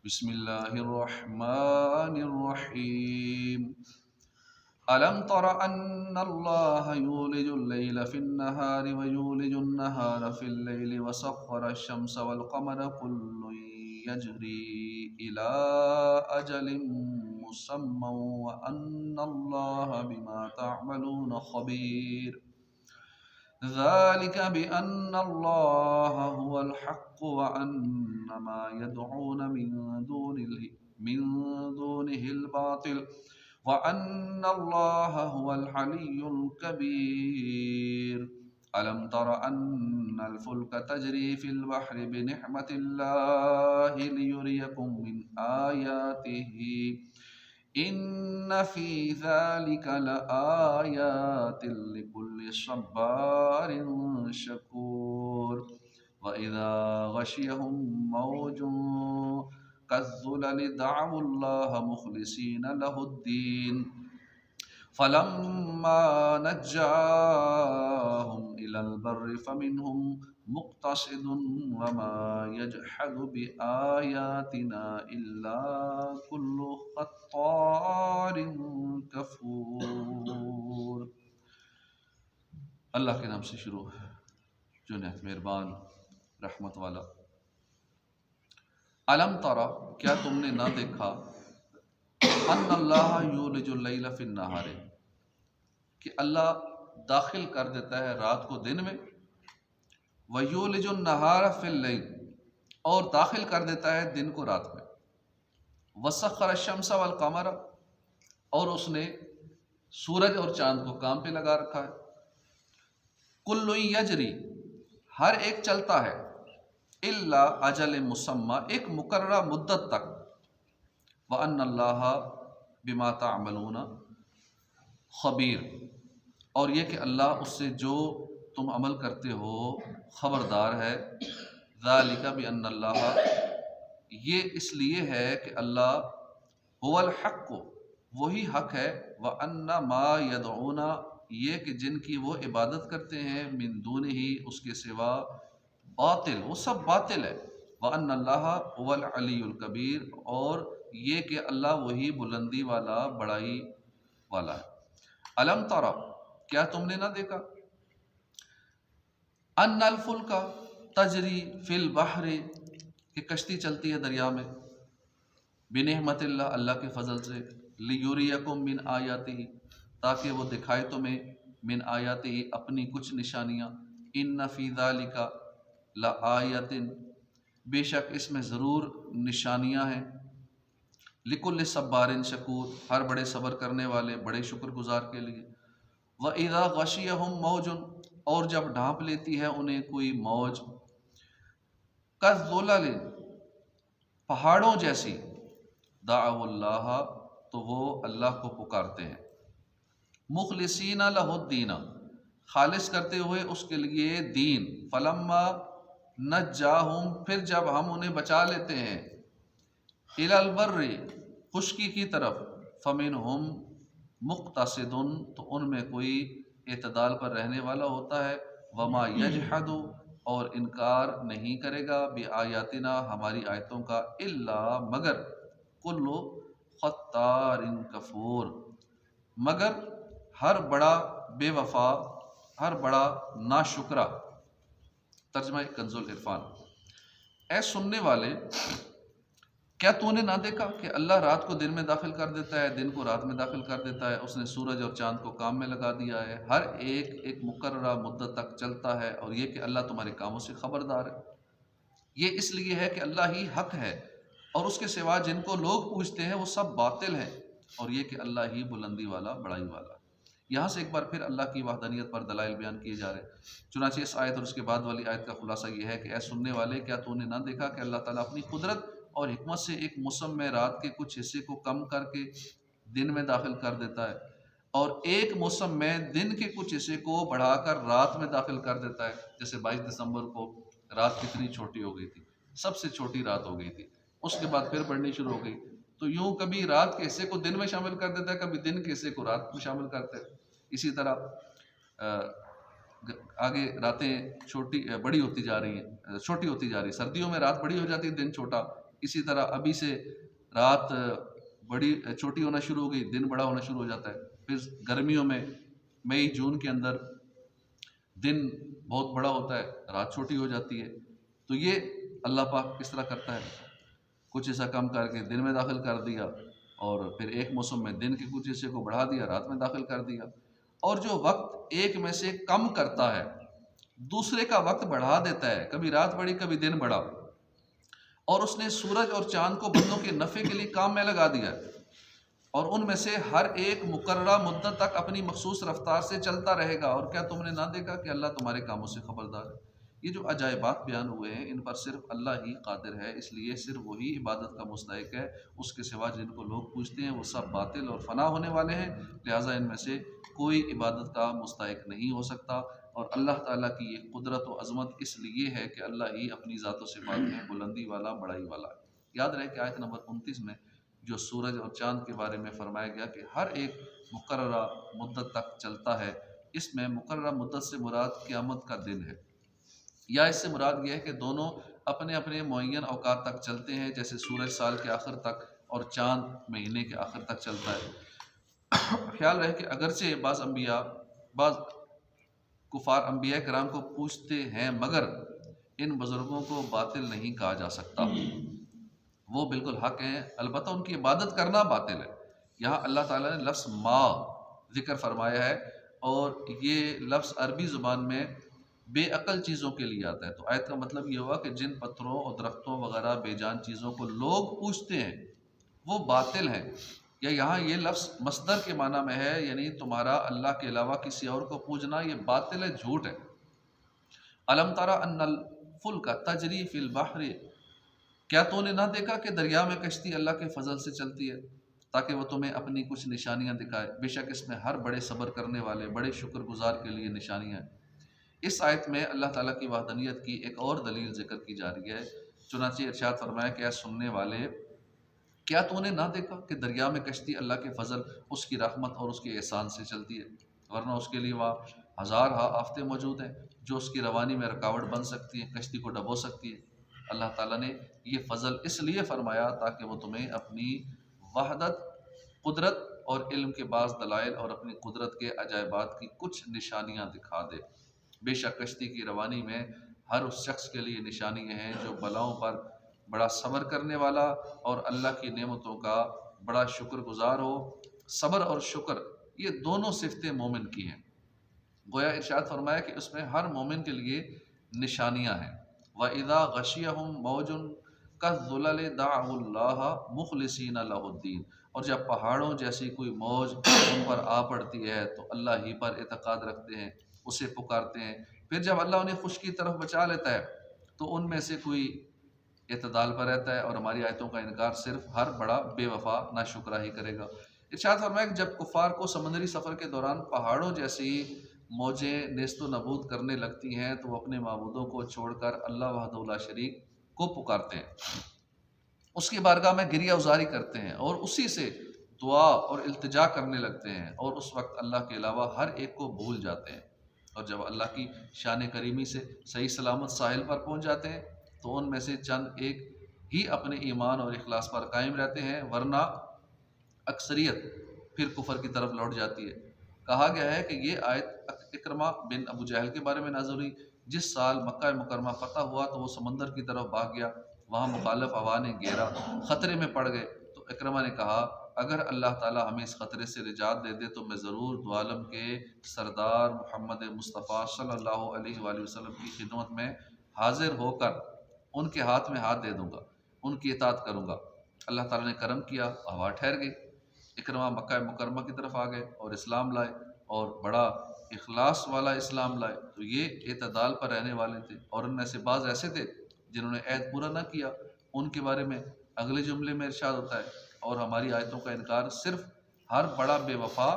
بسم الله الرحمن الرحيم. ألم تر أن الله يولج الليل في النهار ويولج النهار في الليل وسخر الشمس والقمر كل يجري إلى أجل مسمى وأن الله بما تعملون خبير. ذلك بأن الله هو الحق وأن ما يدعون من دونه الباطل وأن الله هو العلي الكبير. ألم تر أن الفلك تجري في البحر بنعمة الله ليريكم من آياته إن في ذلك لآيات لكل صبار شكور. وإذا غشيهم موج كالظلل دعوا الله مخلصين له الدين فلما نجاهم إلى البر فمنهم مقتصد وما يجحد بآياتنا إلا كل خطار کفور۔ اللہ کے نام سے شروع ہے جو نہایت مہربان رحمت والا۔ الم ترى، کیا تم نے نہ دیکھا، ان اللہ یولج اللیل فی النہار، کہ اللہ داخل کر دیتا ہے رات کو دن میں، ویولج النہار فی اللیل، اور داخل کر دیتا ہے دن کو رات میں، وسخر الشمس والقمر، اور اس نے سورج اور چاند کو کام پہ لگا رکھا ہے، کل یجری، ہر ایک چلتا ہے، الا اجل مسمى، ایک مقررہ مدت تک، وان اللہ بما تعملون خبیر، اور یہ کہ اللہ اس سے جو تم عمل کرتے ہو خبردار ہے۔ ذالک بان اللہ، یہ اس لیے ہے کہ اللہ هو الحق، وہی حق ہے، وان ما يدعون، یہ کہ جن کی وہ عبادت کرتے ہیں، من دونہ، اس کے سوا، باطل، وہ سب باطل ہے، وان اللہ هو العلی الکبیر، اور یہ کہ اللہ وہی بلندی والا، بڑائی والا ہے۔ الم ترى، کیا تم نے نہ دیکھا، ان الفلک تجری فی البحر، کہ کشتی چلتی ہے دریا میں، بنعمت اللہ، اللہ کے فضل سے، لیریکم من آیاتہ، تاکہ وہ دکھائے تمہیں، من آیاتہ، اپنی کچھ نشانیاں، ان فی ذلک لآیۃ، بے شک اس میں ضرور نشانیاں ہیں، لکل صبار شکور، ہر بڑے صبر کرنے والے، بڑے شکر گزار کے لیے۔ وَإِذَا غَشِيَهُمْ مَوْجٌ، اور جب ڈھانپ لیتی ہے انہیں کوئی موج، كَالظُّلَلِ، پہاڑوں جیسی، دعوا اللہ، تو وہ اللہ کو پکارتے ہیں، مخلصین لہ الدین، خالص کرتے ہوئے اس کے لیے دین، فلما نجاہم، پھر جب ہم انہیں بچا لیتے ہیں، الی البر، خشکی کی طرف، فمنہم مقتصد، تو ان میں کوئی اعتدال پر رہنے والا ہوتا ہے، وما یجحد، اور انکار نہیں کرے گا، بآیاتنا، ہماری آیتوں کا، الا، مگر، کل خطار کفور، مگر ہر بڑا بے وفا، ہر بڑا ناشکرا۔ ترجمہ کنز العرفان۔ اے سننے والے، کیا تو نے نہ دیکھا کہ اللہ رات کو دن میں داخل کر دیتا ہے، دن کو رات میں داخل کر دیتا ہے، اس نے سورج اور چاند کو کام میں لگا دیا ہے، ہر ایک ایک مقررہ مدت تک چلتا ہے، اور یہ کہ اللہ تمہارے کاموں سے خبردار ہے۔ یہ اس لیے ہے کہ اللہ ہی حق ہے، اور اس کے سوا جن کو لوگ پوجتے ہیں وہ سب باطل ہیں، اور یہ کہ اللہ ہی بلندی والا، بڑائی والا۔ یہاں سے ایک بار پھر اللہ کی وحدانیت پر دلائل بیان کیے جا رہے ہیں۔ چنانچہ اس آیت اور اس کے بعد والی آیت کا خلاصہ یہ ہے کہ اے سننے والے، کیا تو نے نہ دیکھا کہ اللہ تعالیٰ اپنی قدرت اور حکمت سے ایک موسم میں رات کے کچھ حصے کو کم کر کے دن میں داخل کر دیتا ہے، اور ایک موسم میں دن کے کچھ حصے کو بڑھا کر رات میں داخل کر دیتا ہے۔ جیسے 22 دسمبر کو رات کتنی چھوٹی ہو گئی تھی، سب سے چھوٹی رات ہو گئی تھی، اس کے بعد پھر بڑھنی شروع ہو گئی، تو یوں کبھی رات کے حصے کو دن میں شامل کر دیتا ہے، کبھی دن کے حصے کو رات میں شامل کرتا ہے۔ اسی طرح آگے راتیں بڑی ہوتی جا رہی ہیں، چھوٹی ہوتی جا رہی ہے، سردیوں میں رات بڑی ہو جاتی ہے، دن چھوٹا، اسی طرح ابھی سے رات بڑی چھوٹی ہونا شروع ہو گئی، دن بڑا ہونا شروع ہو جاتا ہے. پھر گرمیوں میں مئی جون کے اندر دن بہت بڑا ہوتا ہے، رات چھوٹی ہو جاتی ہے. تو یہ اللہ پاک کس طرح کرتا ہے، کچھ حصہ کم کر کے دن میں داخل کر دیا، اور پھر ایک موسم میں دن کے کچھ حصے کو بڑھا دیا، رات میں داخل کر دیا. اور جو وقت ایک میں سے کم کرتا ہے دوسرے کا وقت بڑھا دیتا ہے، کبھی رات بڑھی کبھی دن بڑھا. اور اس نے سورج اور چاند کو بندوں کے نفع کے لیے کام میں لگا دیا ہے، اور ان میں سے ہر ایک مقررہ مدت تک اپنی مخصوص رفتار سے چلتا رہے گا. اور کیا تم نے نہ دیکھا کہ اللہ تمہارے کاموں سے خبردار ہے. یہ جو عجائبات بیان ہوئے ہیں ان پر صرف اللہ ہی قادر ہے، اس لیے صرف وہی عبادت کا مستحق ہے. اس کے سوا جن کو لوگ پوجتے ہیں وہ سب باطل اور فنا ہونے والے ہیں، لہٰذا ان میں سے کوئی عبادت کا مستحق نہیں ہو سکتا. اور اللہ تعالیٰ کی یہ قدرت و عظمت اس لیے ہے کہ اللہ ہی اپنی ذات و صفات میں بلندی والا، بڑائی والا ہے. یاد رہے کہ آیت نمبر 29 میں جو سورج اور چاند کے بارے میں فرمایا گیا کہ ہر ایک مقررہ مدت تک چلتا ہے، اس میں مقررہ مدت سے مراد قیامت کا دن ہے، یا اس سے مراد یہ ہے کہ دونوں اپنے اپنے معین اوقات تک چلتے ہیں، جیسے سورج سال کے آخر تک اور چاند مہینے کے آخر تک چلتا ہے. خیال رہے کہ اگرچہ بعض کفار انبیاء کرام کو پوچھتے ہیں، مگر ان بزرگوں کو باطل نہیں کہا جا سکتا، وہ بالکل حق ہیں. البتہ ان کی عبادت کرنا باطل ہے. یہاں اللہ تعالیٰ نے لفظ ما ذکر فرمایا ہے، اور یہ لفظ عربی زبان میں بے عقل چیزوں کے لیے آتا ہے. تو آیت کا مطلب یہ ہوا کہ جن پتھروں اور درختوں وغیرہ بے جان چیزوں کو لوگ پوجتے ہیں وہ باطل ہیں. یا یہاں یہ لفظ مصدر کے معنی میں ہے، یعنی تمہارا اللہ کے علاوہ کسی اور کو پوجنا یہ باطل ہے، جھوٹ ہے. الم تری ان الفلک تجری فی البحر، کیا تو نے نہ دیکھا کہ دریا میں کشتی اللہ کے فضل سے چلتی ہے تاکہ وہ تمہیں اپنی کچھ نشانیاں دکھائے. بے شک اس میں ہر بڑے صبر کرنے والے، بڑے شکر گزار کے لیے نشانیاں ہیں. اس آیت میں اللہ تعالیٰ کی وحدانیت کی ایک اور دلیل ذکر کی جا رہی ہے. چنانچہ ارشاد فرمایا کہ اے سننے والے، کیا تو نے نہ دیکھا کہ دریا میں کشتی اللہ کے فضل، اس کی رحمت اور اس کے احسان سے چلتی ہے، ورنہ اس کے لیے وہاں ہزارہا آفتیں موجود ہیں جو اس کی روانی میں رکاوٹ بن سکتی ہیں، کشتی کو ڈبو سکتی ہے. اللہ تعالیٰ نے یہ فضل اس لیے فرمایا تاکہ وہ تمہیں اپنی وحدت، قدرت اور علم کے بعض دلائل اور اپنی قدرت کے عجائبات کی کچھ نشانیاں دکھا دے. بے شک کشتی کی روانی میں ہر اس شخص کے لیے نشانیاں ہیں جو بلاؤں پر بڑا صبر کرنے والا اور اللہ کی نعمتوں کا بڑا شکر گزار ہو. صبر اور شکر یہ دونوں صفتیں مومن کی ہیں. گویا ارشاد فرمایا کہ اس میں ہر مومن کے لیے نشانیاں ہیں. وَإِذَا غَشِيَهُمْ مَوْجٌ كَالظُّلَلِ دَعَوُا اللَّهَ مُخْلِصِينَ لَهُ الدِّينَ، اور جب پہاڑوں جیسی کوئی موج ان پر آ پڑتی ہے تو اللہ ہی پر اعتقاد رکھتے ہیں، اسے پکارتے ہیں. پھر جب اللہ انہیں خشکی کی طرف بچا لیتا ہے تو ان میں سے کوئی اعتدال پر رہتا ہے، اور ہماری آیتوں کا انکار صرف ہر بڑا بے وفا ناشکرا ہی کرے گا. ارشاد فرمایا کہ جب کفار کو سمندری سفر کے دوران پہاڑوں جیسی موجیں نیست و نبود کرنے لگتی ہیں تو وہ اپنے معبودوں کو چھوڑ کر اللہ وحدہ لا شریک کو پکارتے ہیں، اس کی بارگاہ میں گریہ ازاری کرتے ہیں اور اسی سے دعا اور التجا کرنے لگتے ہیں، اور اس وقت اللہ کے علاوہ ہر ایک کو بھول جاتے ہیں. اور جب اللہ کی شان کریمی سے صحیح سلامت ساحل پر پہنچ جاتے ہیں تو ان میں سے چند ایک ہی اپنے ایمان اور اخلاص پر قائم رہتے ہیں، ورنہ اکثریت پھر کفر کی طرف لوٹ جاتی ہے. کہا گیا ہے کہ یہ آیت اکرمہ بن ابو جہل کے بارے میں نازل ہوئی. جس سال مکہ مکرمہ فتح ہوا تو وہ سمندر کی طرف بھاگ گیا، وہاں مخالف ہوا نے گھیرا، خطرے میں پڑ گئے. تو اکرمہ نے کہا اگر اللہ تعالیٰ ہمیں اس خطرے سے نجات دے دے تو میں ضرور دو عالم کے سردار محمد مصطفیٰ صلی اللہ علیہ وآلہ وسلم کی خدمت میں حاضر ہو کر ان کے ہاتھ میں ہاتھ دے دوں گا، ان کی اطاعت کروں گا. اللہ تعالیٰ نے کرم کیا، ہوا ٹھہر گئی. اکرمہ مکہ مکرمہ کی طرف آ گئے اور اسلام لائے، اور بڑا اخلاص والا اسلام لائے. تو یہ اعتدال پر رہنے والے تھے، اور ان میں سے بعض ایسے تھے جنہوں نے عہد پورا نہ کیا. ان کے بارے میں اگلے جملے میں ارشاد ہوتا ہے اور ہماری آیتوں کا انکار صرف ہر بڑا بے وفا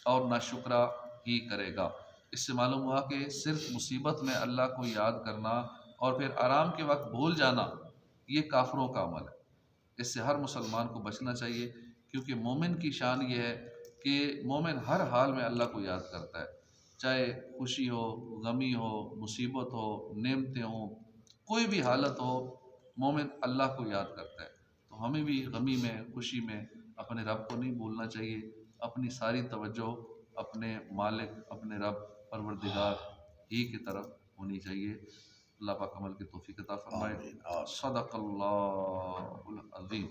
اور ناشکرا ہی کرے گا. اس سے معلوم ہوا کہ صرف مصیبت میں اللہ کو یاد کرنا اور پھر آرام کے وقت بھول جانا یہ کافروں کا عمل ہے. اس سے ہر مسلمان کو بچنا چاہیے، کیونکہ مومن کی شان یہ ہے کہ مومن ہر حال میں اللہ کو یاد کرتا ہے، چاہے خوشی ہو، غمی ہو، مصیبت ہو، نعمتیں ہوں، کوئی بھی حالت ہو. مومن اللہ کو یاد کرتا ہے۔ تو ہمیں بھی غمی میں خوشی میں اپنے رب کو نہیں بھولنا چاہیے، اپنی ساری توجہ اپنے مالک اپنے رب پروردگار ہی کی طرف ہونی چاہیے۔ اللہ پاک عمل کی توفیق عطا فرمائے۔ آمین آمین۔ صدق اللہ العظیم۔